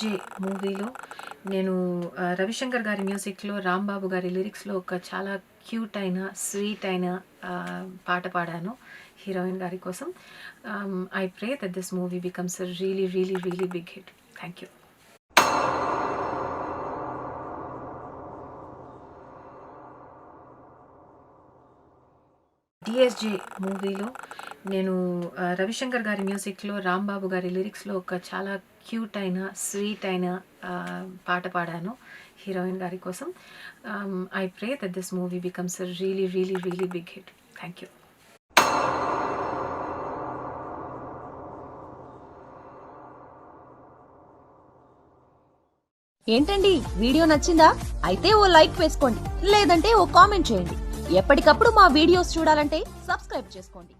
DSJ మూవీలో నేను రవిశంకర్ గారి మ్యూజిక్లో, రాంబాబు గారి లిరిక్స్లో ఒక చాలా క్యూట్ అయిన, స్వీట్ అయిన పాట పాడాను హీరోయిన్ గారి కోసం. I pray that this movie becomes a really really really big hit. Thank you. DSJ మూవీలో నేను రవిశంకర్ గారి మ్యూజిక్లో, రాంబాబు గారి లిరిక్స్లో ఒక చాలా క్యూట్ అయిన, స్వీట్ అయిన పాట పాడాను హీరోయిన్ గారి కోసం. I pray that this movie becomes a really really really big hit. Thank you. ఏంటండి, వీడియో నచ్చిందా? అయితే ఓ లైక్ వేసుకోండి, లేదంటే ఓ కామెంట్ చేయండి. ఎప్పటికప్పుడు మా వీడియోస్ చూడాలంటే సబ్స్క్రైబ్ చేసుకోండి.